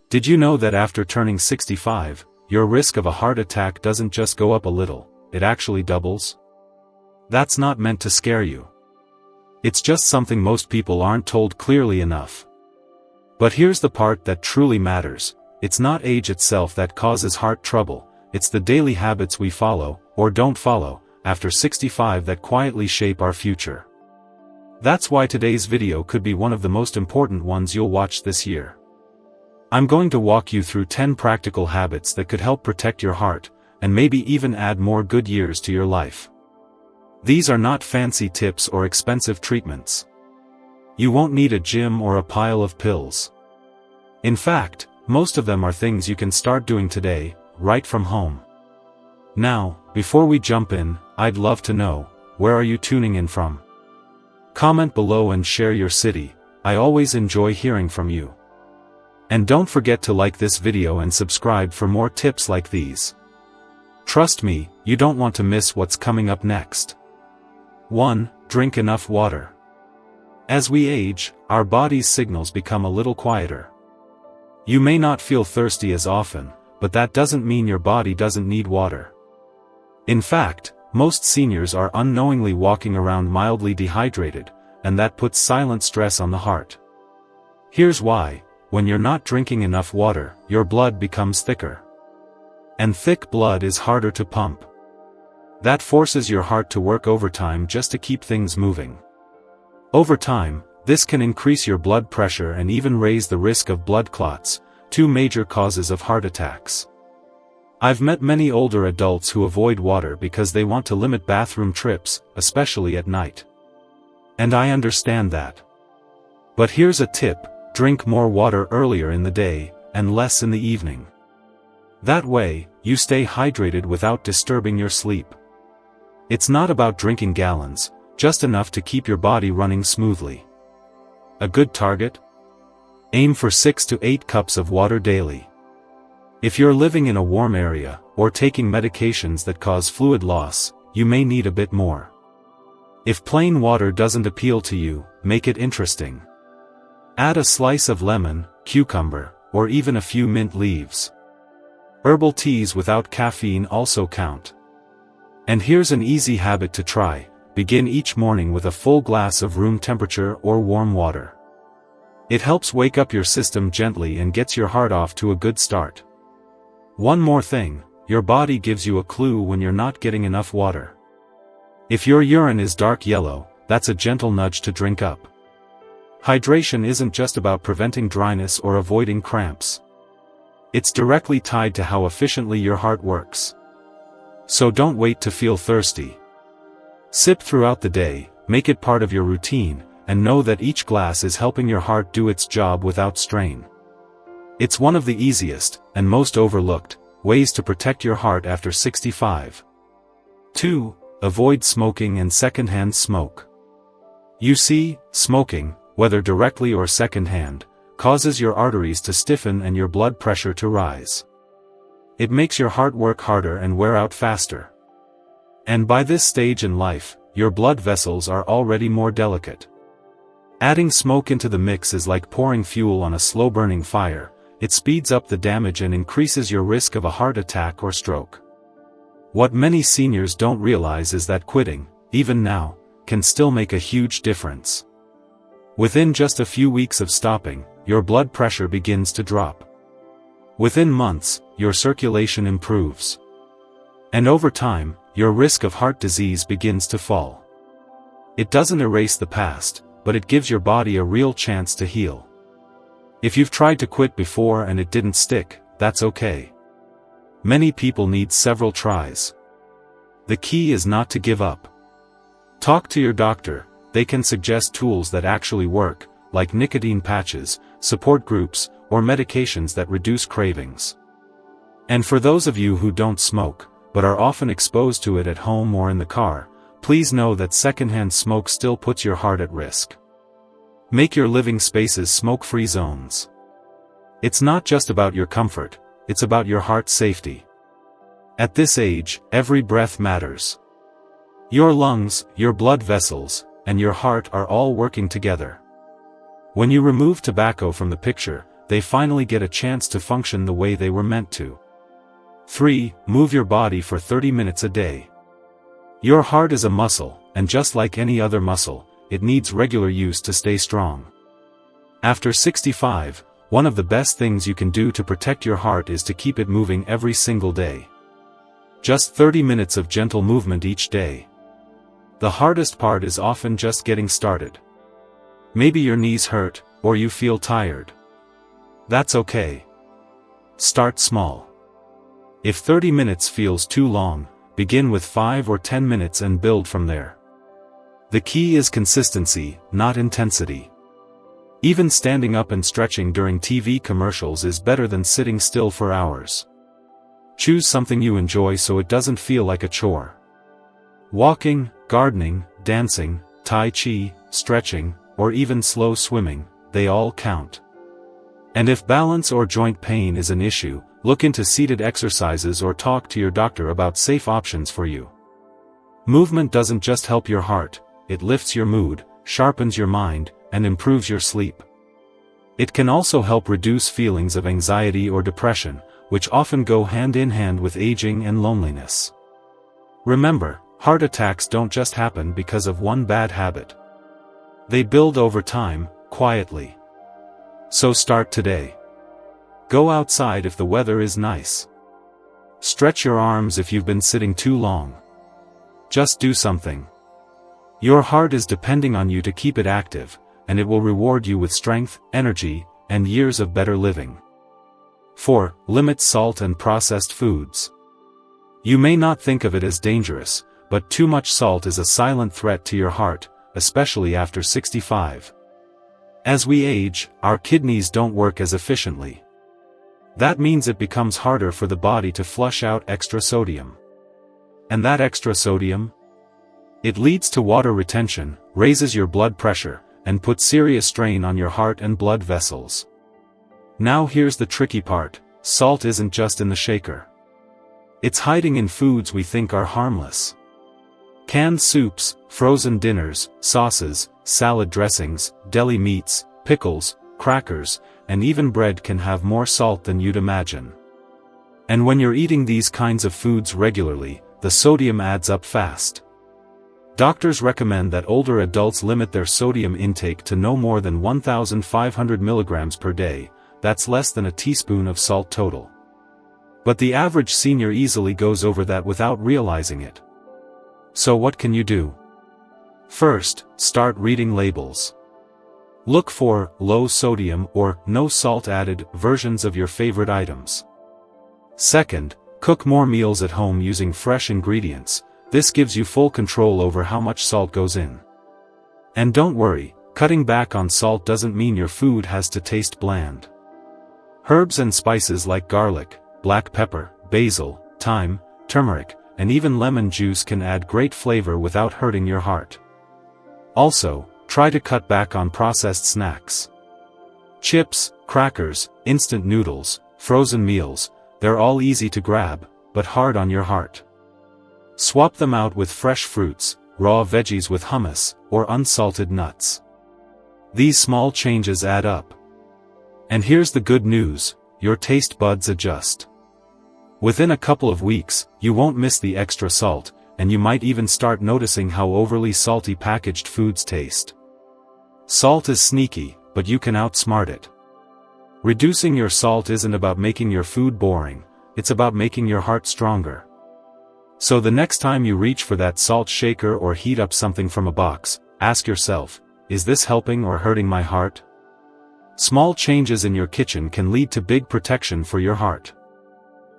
Did you know that after turning 65, your risk of a heart attack doesn't just go up a little, it actually doubles? That's not meant to scare you. It's just something most people aren't told clearly enough. But here's the part that truly matters: it's not age itself that causes heart trouble, it's the daily habits we follow, or don't follow, after 65 that quietly shape our future. That's why today's video could be one of the most important ones you'll watch this year. I'm going to walk you through 10 practical habits that could help protect your heart, and maybe even add more good years to your life. These are not fancy tips or expensive treatments. You won't need a gym or a pile of pills. In fact, most of them are things you can start doing today, right from home. Now, before we jump in, I'd love to know, where are you tuning in from? Comment below and share your city. I always enjoy hearing from you. And don't forget to like this video and subscribe for more tips like these. Trust me, you don't want to miss what's coming up next. 1. Drink enough water. As we age, our body's signals become a little quieter. You may not feel thirsty as often, but that doesn't mean your body doesn't need water. In fact, most seniors are unknowingly walking around mildly dehydrated, and that puts silent stress on the heart. Here's why: when you're not drinking enough water, your blood becomes thicker. And thick blood is harder to pump. That forces your heart to work overtime just to keep things moving. Over time, this can increase your blood pressure and even raise the risk of blood clots, two major causes of heart attacks. I've met many older adults who avoid water because they want to limit bathroom trips, especially at night. And I understand that. But here's a tip: drink more water earlier in the day, and less in the evening. That way, you stay hydrated without disturbing your sleep. It's not about drinking gallons, just enough to keep your body running smoothly. A good target? Aim for 6 to 8 cups of water daily. If you're living in a warm area, or taking medications that cause fluid loss, you may need a bit more. If plain water doesn't appeal to you, make it interesting. Add a slice of lemon, cucumber, or even a few mint leaves. Herbal teas without caffeine also count. And here's an easy habit to try: begin each morning with a full glass of room temperature or warm water. It helps wake up your system gently and gets your heart off to a good start. One more thing: your body gives you a clue when you're not getting enough water. If your urine is dark yellow, that's a gentle nudge to drink up. Hydration isn't just about preventing dryness or avoiding cramps. It's directly tied to how efficiently your heart works. So don't wait to feel thirsty. Sip throughout the day, make it part of your routine, and know that each glass is helping your heart do its job without strain. It's one of the easiest, and most overlooked, ways to protect your heart after 65. 2. Avoid smoking and secondhand smoke. You see, smoking, whether directly or secondhand, causes your arteries to stiffen and your blood pressure to rise. It makes your heart work harder and wear out faster. And by this stage in life, your blood vessels are already more delicate. Adding smoke into the mix is like pouring fuel on a slow-burning fire. It speeds up the damage and increases your risk of a heart attack or stroke. What many seniors don't realize is that quitting, even now, can still make a huge difference. Within just a few weeks of stopping, your blood pressure begins to drop. Within months, your circulation improves. And over time, your risk of heart disease begins to fall. It doesn't erase the past, but it gives your body a real chance to heal. If you've tried to quit before and it didn't stick, that's okay. Many people need several tries. The key is not to give up. Talk to your doctor. They can suggest tools that actually work, like nicotine patches, support groups, or medications that reduce cravings. And for those of you who don't smoke, but are often exposed to it at home or in the car, please know that secondhand smoke still puts your heart at risk. Make your living spaces smoke-free zones. It's not just about your comfort, it's about your heart's safety. At this age, every breath matters. Your lungs, your blood vessels, and your heart are all working together. When you remove tobacco from the picture, they finally get a chance to function the way they were meant to. 3. Move your body for 30 minutes a day. Your heart is a muscle, and just like any other muscle, it needs regular use to stay strong. After 65, one of the best things you can do to protect your heart is to keep it moving every single day. Just 30 minutes of gentle movement each day. The hardest part is often just getting started. Maybe your knees hurt, or you feel tired. That's okay. Start small. If 30 minutes feels too long, begin with 5 or 10 minutes and build from there. The key is consistency, not intensity. Even standing up and stretching during TV commercials is better than sitting still for hours. Choose something you enjoy so it doesn't feel like a chore. Walking, gardening, dancing, tai chi, stretching, or even slow swimming, they all count. And if balance or joint pain is an issue, look into seated exercises or talk to your doctor about safe options for you. Movement doesn't just help your heart, it lifts your mood, sharpens your mind, and improves your sleep. It can also help reduce feelings of anxiety or depression, which often go hand in hand with aging and loneliness. Remember, heart attacks don't just happen because of one bad habit. They build over time, quietly. So start today. Go outside if the weather is nice. Stretch your arms if you've been sitting too long. Just do something. Your heart is depending on you to keep it active, and it will reward you with strength, energy, and years of better living. 4. Limit salt and processed foods. You may not think of it as dangerous, but too much salt is a silent threat to your heart, especially after 65. As we age, our kidneys don't work as efficiently. That means it becomes harder for the body to flush out extra sodium. And that extra sodium? It leads to water retention, raises your blood pressure, and puts serious strain on your heart and blood vessels. Now here's the tricky part, salt isn't just in the shaker. It's hiding in foods we think are harmless. Canned soups, frozen dinners, sauces, salad dressings, deli meats, pickles, crackers, and even bread can have more salt than you'd imagine. And when you're eating these kinds of foods regularly, the sodium adds up fast. Doctors recommend that older adults limit their sodium intake to no more than 1,500 milligrams per day, that's less than a teaspoon of salt total. But the average senior easily goes over that without realizing it. So what can you do? First, start reading labels. Look for low sodium or no salt added versions of your favorite items. Second, cook more meals at home using fresh ingredients. This gives you full control over how much salt goes in. And don't worry, cutting back on salt doesn't mean your food has to taste bland. Herbs and spices like garlic, black pepper, basil, thyme, turmeric, and even lemon juice can add great flavor without hurting your heart. Also, try to cut back on processed snacks. Chips, crackers, instant noodles, frozen meals, they're all easy to grab, but hard on your heart. Swap them out with fresh fruits, raw veggies with hummus, or unsalted nuts. These small changes add up. And here's the good news, your taste buds adjust. Within a couple of weeks, you won't miss the extra salt, and you might even start noticing how overly salty packaged foods taste. Salt is sneaky, but you can outsmart it. Reducing your salt isn't about making your food boring, it's about making your heart stronger. So the next time you reach for that salt shaker or heat up something from a box, ask yourself, is this helping or hurting my heart? Small changes in your kitchen can lead to big protection for your heart.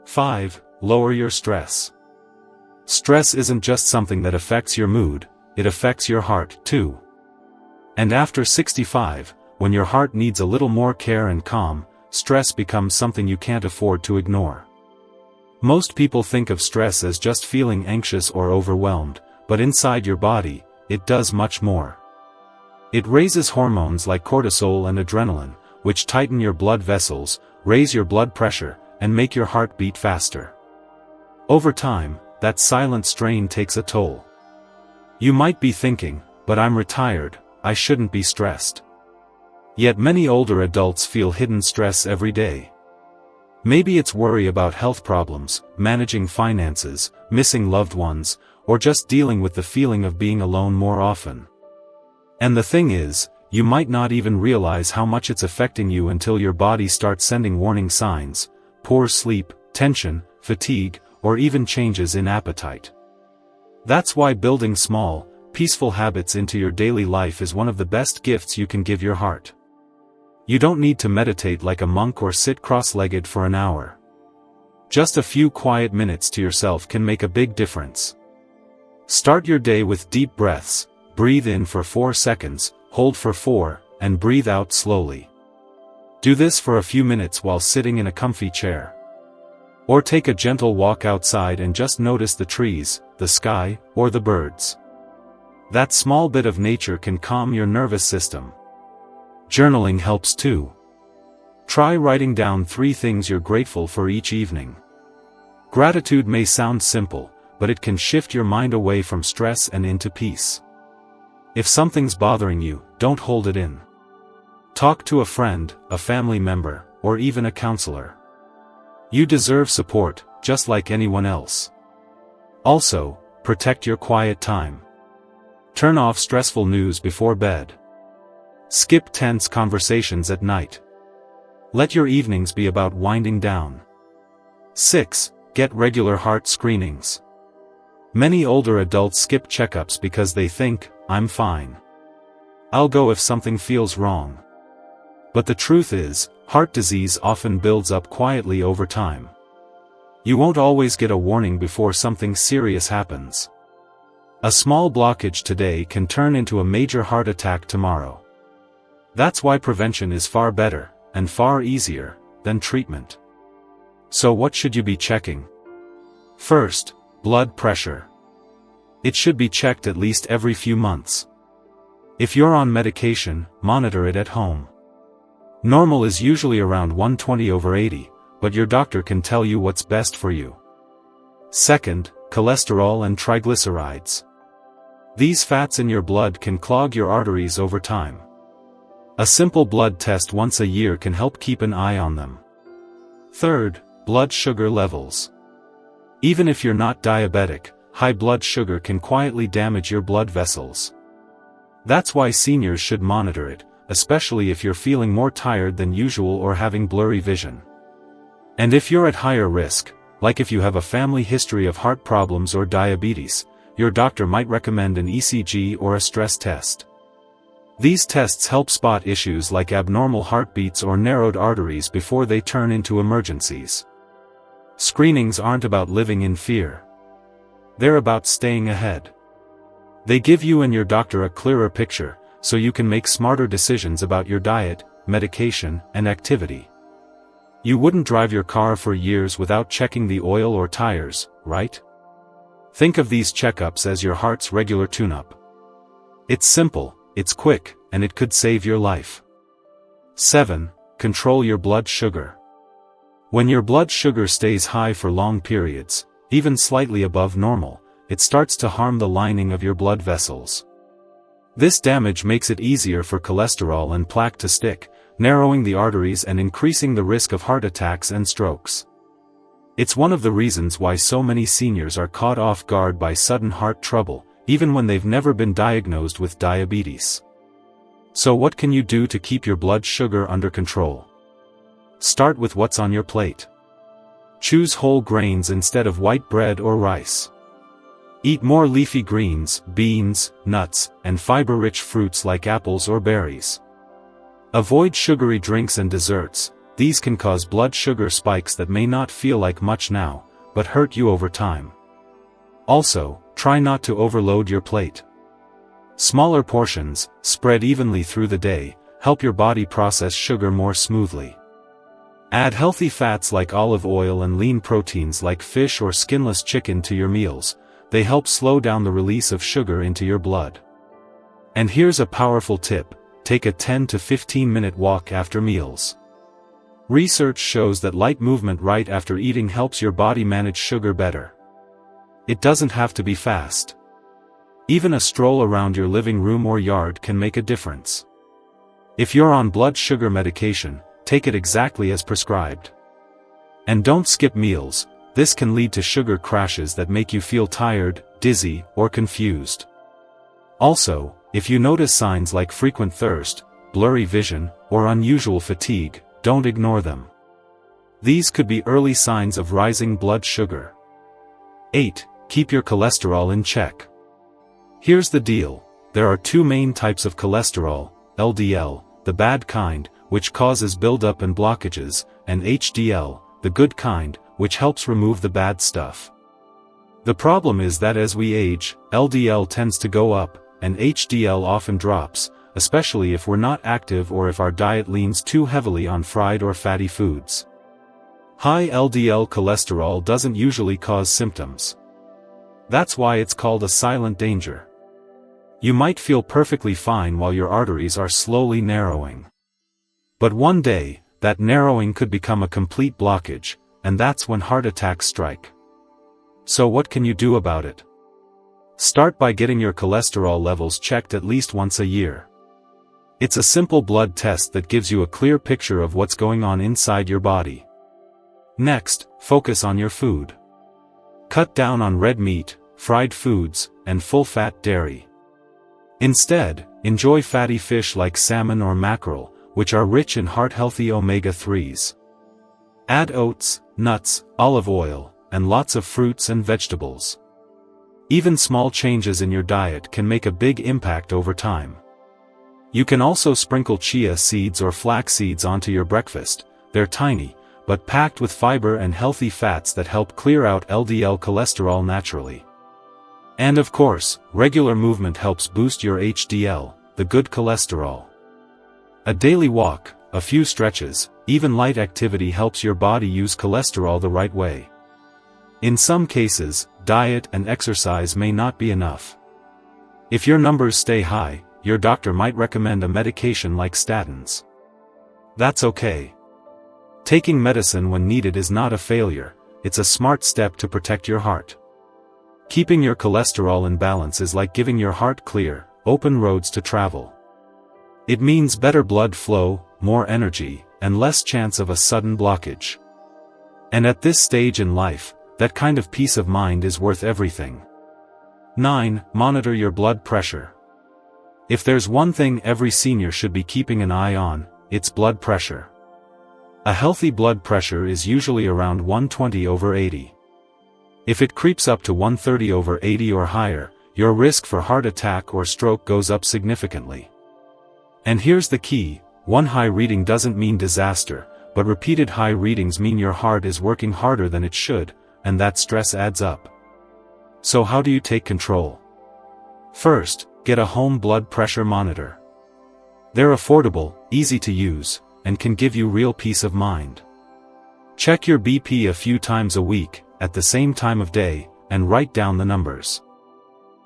5. Lower your stress. Stress isn't just something that affects your mood, it affects your heart, too. And after 65, when your heart needs a little more care and calm, stress becomes something you can't afford to ignore. Most people think of stress as just feeling anxious or overwhelmed, but inside your body, it does much more. It raises hormones like cortisol and adrenaline, which tighten your blood vessels, raise your blood pressure, and make your heart beat faster. Over time, that silent strain takes a toll. You might be thinking, but I'm retired, I shouldn't be stressed. Yet many older adults feel hidden stress every day. Maybe it's worry about health problems, managing finances, missing loved ones, or just dealing with the feeling of being alone more often. And the thing is, you might not even realize how much it's affecting you until your body starts sending warning signs: poor sleep, tension, fatigue, or even changes in appetite. That's why building small, peaceful habits into your daily life is one of the best gifts you can give your heart. You don't need to meditate like a monk or sit cross-legged for an hour. Just a few quiet minutes to yourself can make a big difference. Start your day with deep breaths. Breathe in for 4 seconds, hold for 4, and breathe out slowly. Do this for a few minutes while sitting in a comfy chair. Or take a gentle walk outside and just notice the trees, the sky, or the birds. That small bit of nature can calm your nervous system. Journaling helps too. Try writing down 3 things you're grateful for each evening. Gratitude may sound simple, but it can shift your mind away from stress and into peace. If something's bothering you, don't hold it in. Talk to a friend, a family member, or even a counselor. You deserve support, just like anyone else. Also, protect your quiet time. Turn off stressful news before bed. Skip tense conversations at night. Let your evenings be about winding down. 6. Get regular heart screenings. Many older adults skip checkups because they think, "I'm fine. I'll go if something feels wrong." But the truth is, heart disease often builds up quietly over time. You won't always get a warning before something serious happens. A small blockage today can turn into a major heart attack tomorrow. That's why prevention is far better, and far easier, than treatment. So what should you be checking? First, blood pressure. It should be checked at least every few months. If you're on medication, monitor it at home. Normal is usually around 120/80, but your doctor can tell you what's best for you. Second, cholesterol and triglycerides. These fats in your blood can clog your arteries over time. A simple blood test once a year can help keep an eye on them. Third, blood sugar levels. Even if you're not diabetic, high blood sugar can quietly damage your blood vessels. That's why seniors should monitor it, especially if you're feeling more tired than usual or having blurry vision. And if you're at higher risk, like if you have a family history of heart problems or diabetes, your doctor might recommend an ECG or a stress test. These tests help spot issues like abnormal heartbeats or narrowed arteries before they turn into emergencies. Screenings aren't about living in fear. They're about staying ahead. They give you and your doctor a clearer picture, so you can make smarter decisions about your diet, medication, and activity. You wouldn't drive your car for years without checking the oil or tires, right? Think of these checkups as your heart's regular tune-up. It's simple, it's quick, and it could save your life. 7. Control your blood sugar. When your blood sugar stays high for long periods, even slightly above normal, it starts to harm the lining of your blood vessels. This damage makes it easier for cholesterol and plaque to stick, narrowing the arteries and increasing the risk of heart attacks and strokes. It's one of the reasons why so many seniors are caught off guard by sudden heart trouble, even when they've never been diagnosed with diabetes. So what can you do to keep your blood sugar under control? Start with what's on your plate. Choose whole grains instead of white bread or rice. Eat more leafy greens, beans, nuts, and fiber-rich fruits like apples or berries. Avoid sugary drinks and desserts. These can cause blood sugar spikes that may not feel like much now, but hurt you over time. Also, try not to overload your plate. Smaller portions, spread evenly through the day, help your body process sugar more smoothly. Add healthy fats like olive oil and lean proteins like fish or skinless chicken to your meals. They help slow down the release of sugar into your blood. And here's a powerful tip: take a 10 to 15-minute walk after meals. Research shows that light movement right after eating helps your body manage sugar better. It doesn't have to be fast. Even a stroll around your living room or yard can make a difference. If you're on blood sugar medication, take it exactly as prescribed. And don't skip meals. This can lead to sugar crashes that make you feel tired, dizzy, or confused. Also, if you notice signs like frequent thirst, blurry vision, or unusual fatigue, don't ignore them. These could be early signs of rising blood sugar. 8. Keep your cholesterol in check. Here's the deal. There are two main types of cholesterol, LDL, the bad kind, which causes buildup and blockages, and HDL, the good kind, which helps remove the bad stuff. The problem is that as we age, LDL tends to go up, and HDL often drops, especially if we're not active or if our diet leans too heavily on fried or fatty foods. High LDL cholesterol doesn't usually cause symptoms. That's why it's called a silent danger. You might feel perfectly fine while your arteries are slowly narrowing. But one day, that narrowing could become a complete blockage, and that's when heart attacks strike. So what can you do about it? Start by getting your cholesterol levels checked at least once a year. It's a simple blood test that gives you a clear picture of what's going on inside your body. Next, focus on your food. Cut down on red meat, fried foods, and full-fat dairy. Instead, enjoy fatty fish like salmon or mackerel, which are rich in heart-healthy omega-3s. Add oats, nuts, olive oil, and lots of fruits and vegetables. Even small changes in your diet can make a big impact over time. You can also sprinkle chia seeds or flax seeds onto your breakfast. They're tiny, but packed with fiber and healthy fats that help clear out LDL cholesterol naturally. And of course, regular movement helps boost your HDL, the good cholesterol. A daily walk, a few stretches, even light activity helps your body use cholesterol the right way. In some cases, diet and exercise may not be enough. If your numbers stay high, your doctor might recommend a medication like statins. That's okay. Taking medicine when needed is not a failure, it's a smart step to protect your heart. Keeping your cholesterol in balance is like giving your heart clear, open roads to travel. It means better blood flow, more energy, and less chance of a sudden blockage. And at this stage in life, that kind of peace of mind is worth everything. 9. Monitor your blood pressure. If there's one thing every senior should be keeping an eye on, it's blood pressure. A healthy blood pressure is usually around 120/80. If it creeps up to 130/80 or higher, your risk for heart attack or stroke goes up significantly. And here's the key, one high reading doesn't mean disaster, but repeated high readings mean your heart is working harder than it should, and that stress adds up. So how do you take control? First, get a home blood pressure monitor. They're affordable, easy to use, and can give you real peace of mind. Check your BP a few times a week, at the same time of day, and write down the numbers.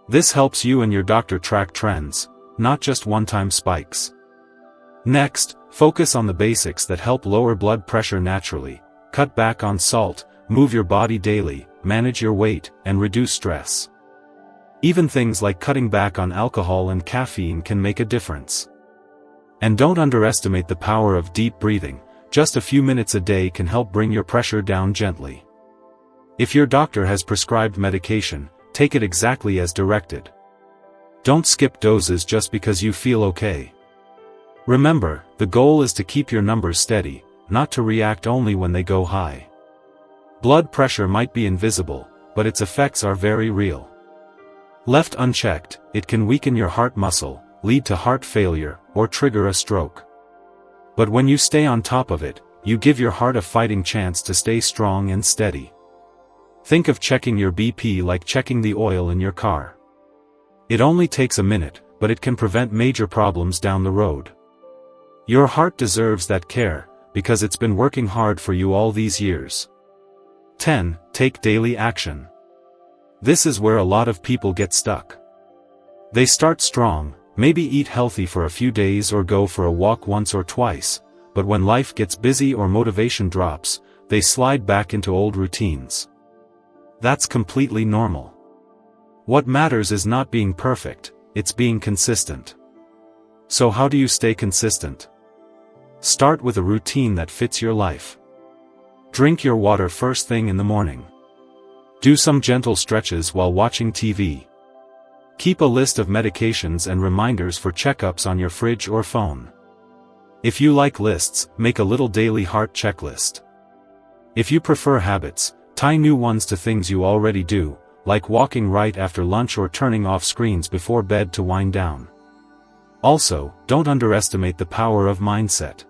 This helps you and your doctor track trends, not just one-time spikes. Next, focus on the basics that help lower blood pressure naturally. Cut back on salt, move your body daily, manage your weight, and reduce stress. Even things like cutting back on alcohol and caffeine can make a difference. And don't underestimate the power of deep breathing. Just a few minutes a day can help bring your pressure down gently. If your doctor has prescribed medication, take it exactly as directed. Don't skip doses just because you feel okay. Remember, the goal is to keep your numbers steady, not to react only when they go high. Blood pressure might be invisible, but its effects are very real. Left unchecked, it can weaken your heart muscle, lead to heart failure, or trigger a stroke. But when you stay on top of it, you give your heart a fighting chance to stay strong and steady. Think of checking your BP like checking the oil in your car. It only takes a minute, but it can prevent major problems down the road. Your heart deserves that care, because it's been working hard for you all these years. 10. Take daily action. This is where a lot of people get stuck. They start strong, maybe eat healthy for a few days or go for a walk once or twice, but when life gets busy or motivation drops, they slide back into old routines. That's completely normal. What matters is not being perfect, it's being consistent. So how do you stay consistent? Start with a routine that fits your life. Drink your water first thing in the morning. Do some gentle stretches while watching TV. Keep a list of medications and reminders for checkups on your fridge or phone. If you like lists, make a little daily heart checklist. If you prefer habits, tie new ones to things you already do, like walking right after lunch or turning off screens before bed to wind down. Also, don't underestimate the power of mindset.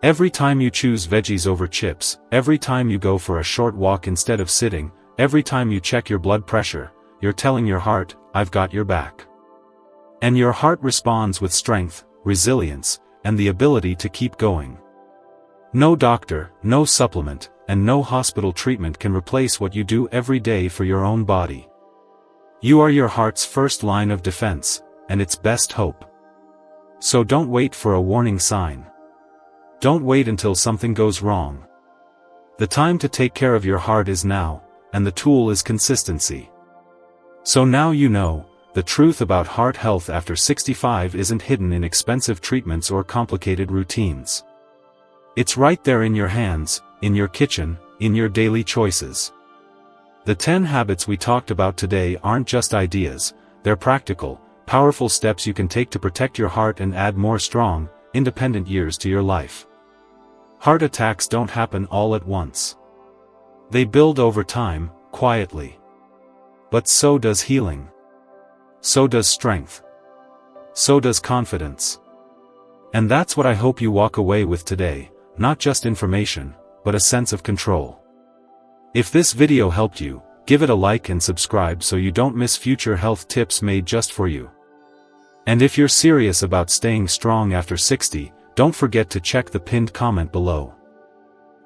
Every time you choose veggies over chips, every time you go for a short walk instead of sitting, every time you check your blood pressure, you're telling your heart, I've got your back. And your heart responds with strength, resilience, and the ability to keep going. No doctor, no supplement, and no hospital treatment can replace what you do every day for your own body. You are your heart's first line of defense, and its best hope. So don't wait for a warning sign. Don't wait until something goes wrong. The time to take care of your heart is now, and the tool is consistency. So now you know, the truth about heart health after 65 isn't hidden in expensive treatments or complicated routines. It's right there in your hands, in your kitchen, in your daily choices. The 10 habits we talked about today aren't just ideas, they're practical, powerful steps you can take to protect your heart and add more strong, independent years to your life. Heart attacks don't happen all at once. They build over time, quietly. But so does healing. So does strength. So does confidence. And that's what I hope you walk away with today, not just information, but a sense of control. If this video helped you, give it a like and subscribe so you don't miss future health tips made just for you. And if you're serious about staying strong after 60, don't forget to check the pinned comment below.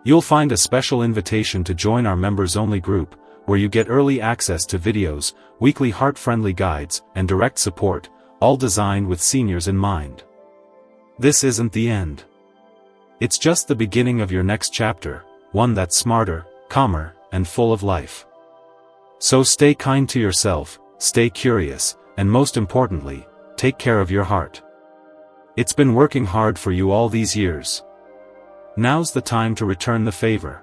You'll find a special invitation to join our members-only group, where you get early access to videos, weekly heart-friendly guides, and direct support, all designed with seniors in mind. This isn't the end. It's just the beginning of your next chapter, one that's smarter, calmer, and full of life. So stay kind to yourself, stay curious, and most importantly, take care of your heart. It's been working hard for you all these years. Now's the time to return the favor.